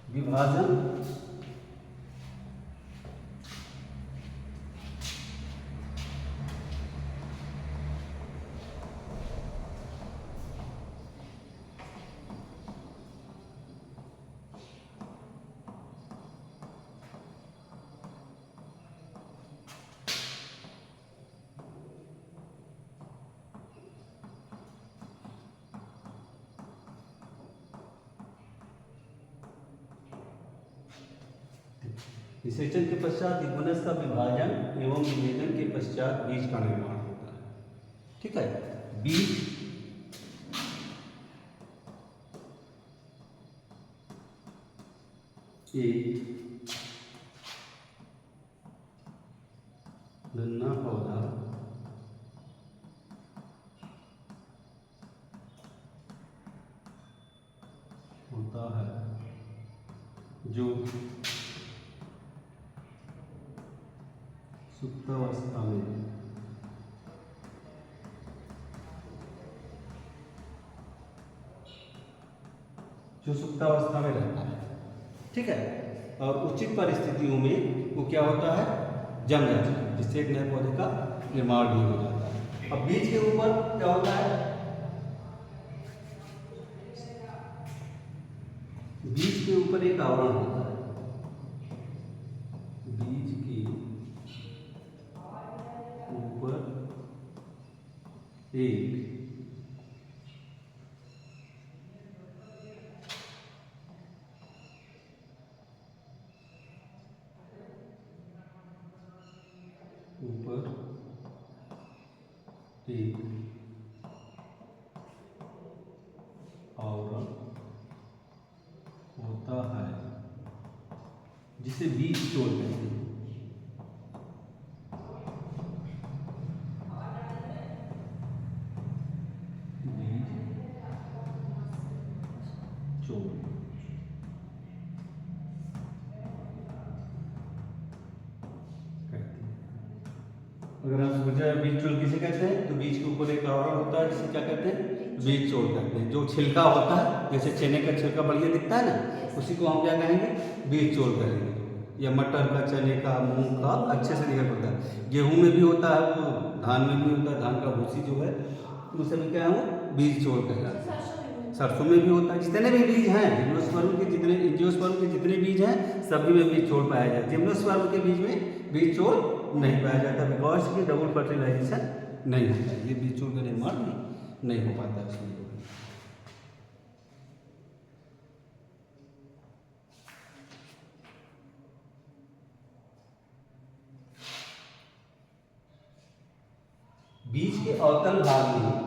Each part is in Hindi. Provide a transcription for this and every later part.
विभाजन निषेचन के पश्चात द्विगुणज का विभाजन एवं विभेदन के पश्चात बीज का निर्माण होता है। ठीक है, बीज एक नन्हा पौधा होता है जो सुप्तावस्था में रहता है। ठीक है, और उचित परिस्थितियों में वो क्या होता है, जम जाता है, जिससे एक नए पौधे का निर्माण भी हो जाता है। अब बीज के ऊपर क्या होता है, बीज के ऊपर एक आवरण होता है। बीज के ऊपर एक आवरण होता है जिसे बीज छोड़ कहते हैं। अगर आप सोचा बीज चोल किसे कहते हैं, तो बीज के ऊपर एक आवरण होता है जिसे क्या कहते हैं, बीज चोल कहते हैं। जो छिलका होता है, जैसे चने का छिलका बढ़िया दिखता है ना, उसी को हम क्या कहेंगे, बीज चोल कहेंगे। या मटर का, चने का, मूंग का अच्छे से निकल पड़ता है। गेहूं में भी होता है, वो धान में भी होता है, धान का भूसी जो है उसे भी क्या है, वो बीज चोल कहलाता है। सरसों में भी होता है। जितने भी बीज हैं, जिम्नोस्पर्म के जितने, एंजियोस्पर्म के जितने बीज हैं, सभी में बीज छोड़ पाया जाता है। जिम्नोस्पर्म के बीज में बीज छोड़ नहीं पाया जाता, बिकॉज की डबल फर्टिलाइजेशन नहीं होता है, ये बीज छोड़ का निर्माण नहीं हो पाता इसमें। बीज के अवतल भाग में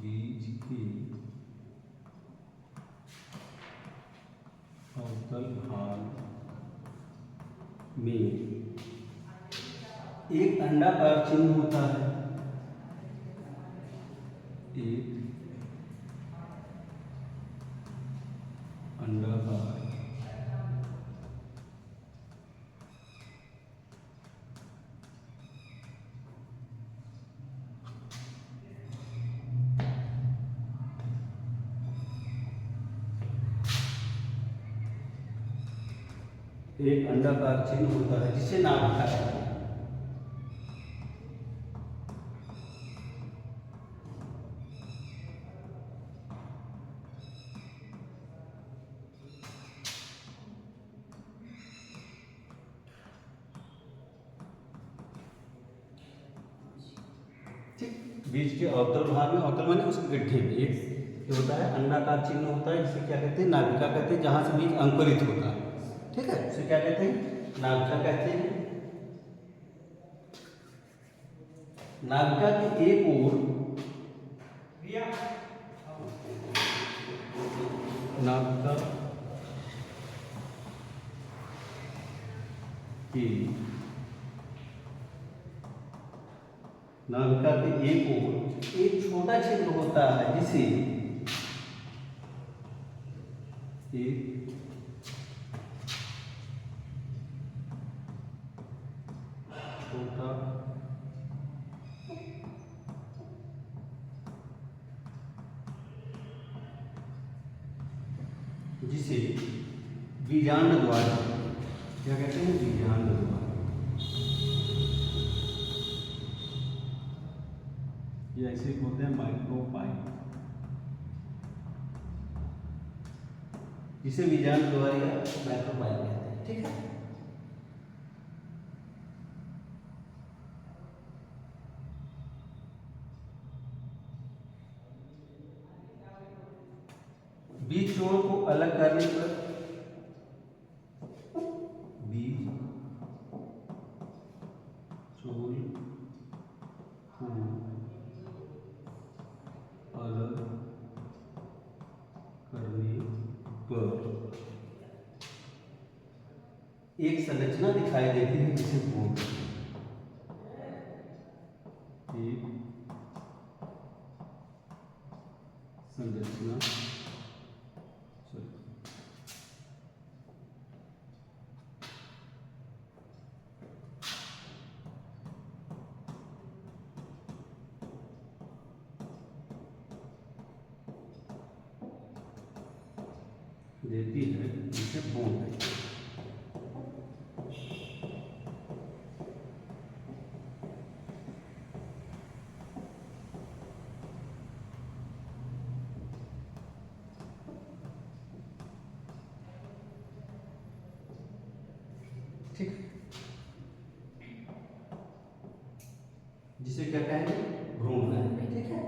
बीज के अवतल भाग में एक अंडाकार चिन्ह होता है। एक अंडाकार एक अंडाकार चिन्ह होता है जिसे नाभिका कहते हैं। बीज के अवतल भाग में, अवतल माने उसके गड्ढे में एक होता है अंडाकार चिन्ह होता है, जिसे क्या कहते हैं, नाभिका कहते हैं, जहां से बीज अंकुरित होता है। ठीक है, उसे क्या कहते हैं, नाभिका कहते हैं। नाभिका की एक ओर नाभिका की नाभिका के एक ओर एक छोटा छिद्र होता है जिसे एक छोटा जिसे बीजांड द्वार, क्या कहते हैं, बीजांड द्वार, ये ऐसे होते हैं माइक्रोपाइप, जिसे बीजांड द्वार या माइक्रोपाइप कहते हैं। ठीक है, बीज जोड़ को अलग करने पर बीज जोड़ को अलग करने पर एक संरचना दिखाई देती है जिसे भ्रूण, एक संरचना देती है जिसे भ्रूण कहते हैं। ठीक, जिसे क्या कहेंगे, भ्रूण कहेंगे। ठीक है,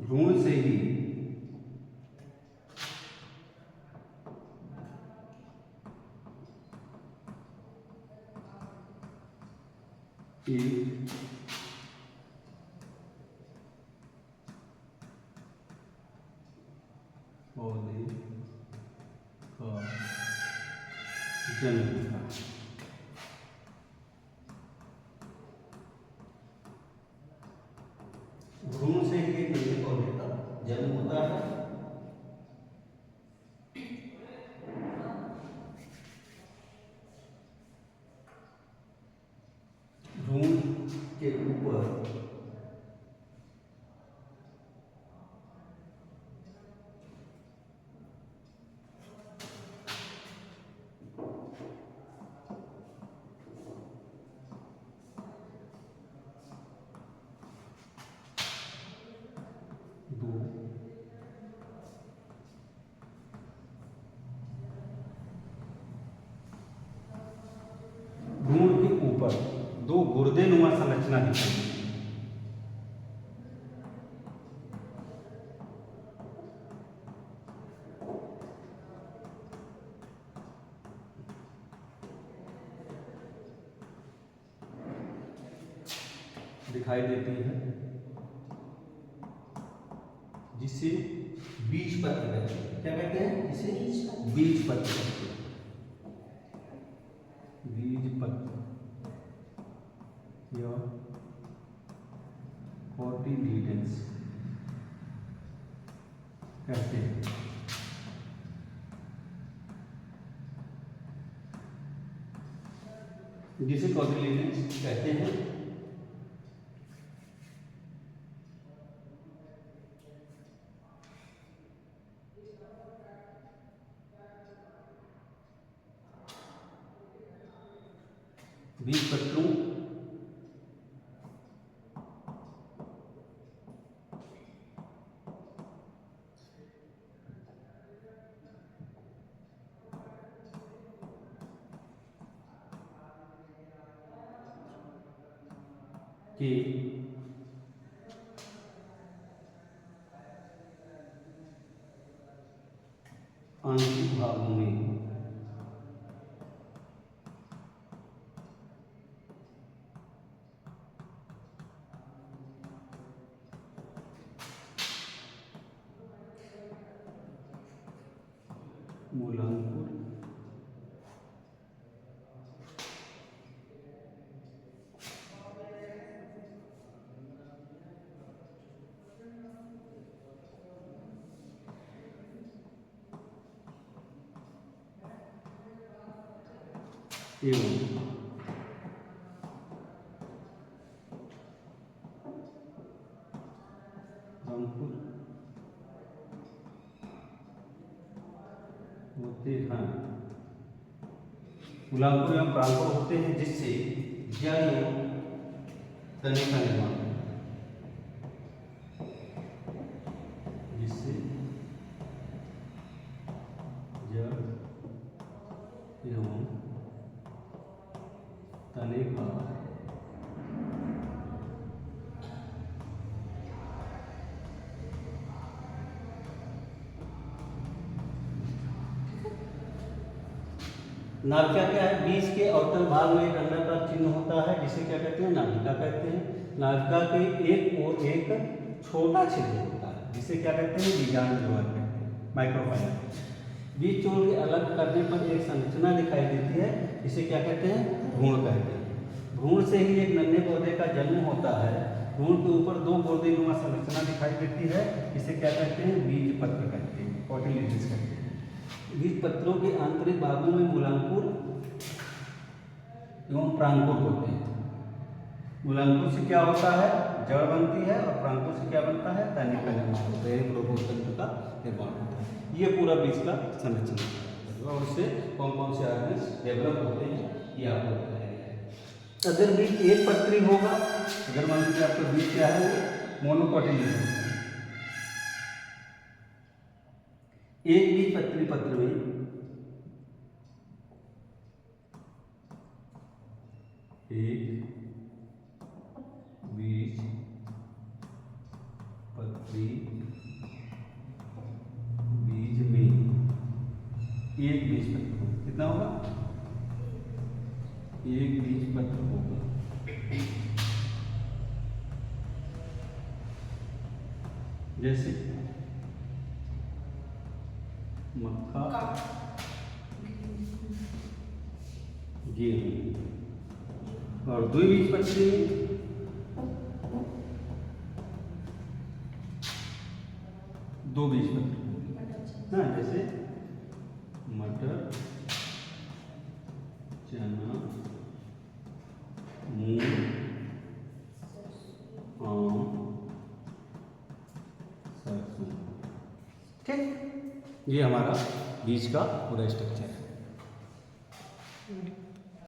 भ्रूण से ही एक पौधे का जन्म होता है। भ्रूण से ही एक नए पौधे का जन्म होता है। भ्रूण के ऊपर दो भ्रूण के ऊपर दो गुर्देनुमा संरचना दिखाई, दिखाई देती है जिसे बीज पत्र कहते हैं। क्या कहते हैं, जिसे बीज पत्र कहते हैं। बीज पत्र या कोटिलीडन्स कहते हैं। जिसे कोटिलीडन्स कहते हैं। बीज पत्रों के आंतरिक भागों में एवं अंकुर होते हैं, मूलांकुर एवं प्रांकुर होते हैं, जिससे जड़ एवं तने का निर्माण होता है, जिससे जड़ एवं तने का नाभिका क्या है? बीज के अवतल भाग में एक अंडाकार चिन्ह होता है, जिसे क्या कहते हैं? नाभिका कहते हैं। नाभिका के एक ओर एक छोटा छिद्र होता है, जिसे क्या कहते हैं? बीजांड द्वार कहते हैं, माइक्रोफाइलम। बीज चोल के अलग करने पर एक संरचना दिखाई देती है, जिसे क्या कहते हैं? भ्रूण कहते हैं। भ्रूण से ही एक नन्हे पौधे का जन्म होता है। भ्रूण के ऊपर दो गोंदेनुमा संरचना दिखाई देती है, जिसे क्या कहते हैं? बीज पत्र कहते हैं, कोटिलेडन्स कहते हैं। बीज पत्रों के आंतरिक भागों में मूलांकुर एवं प्रांकुर होते हैं। मूलांकुर से क्या होता है? जड़ बनती है, और प्रांकुर से क्या बनता है? तने का निर्माण होता है, प्रोटोतंत्र का निर्माण होता है। ये पूरा बीज का संरचना है, और उससे कौन कौन से ऑर्गेन्स डेवलप होते हैं, ये आपको बताया गया है। अगर बीज एक पत्री होगा, अगर मान लीजिए आपका बीज क्या है? मोनोकोटिलेडन, एक बीज पत्री पत्र में एक बीज पत्री बीज में एक बीज पत्र होगा। कितना होगा? एक बीज पत्र होगा। जैसे मक्का, गेहूं, और द्विबीजपत्री दो बीजपत्री, हाँ, जैसे मटर, चना, मूंग, आम, सरसों। ठीक, ये हमारा बीज का पूरा स्ट्रक्चर है।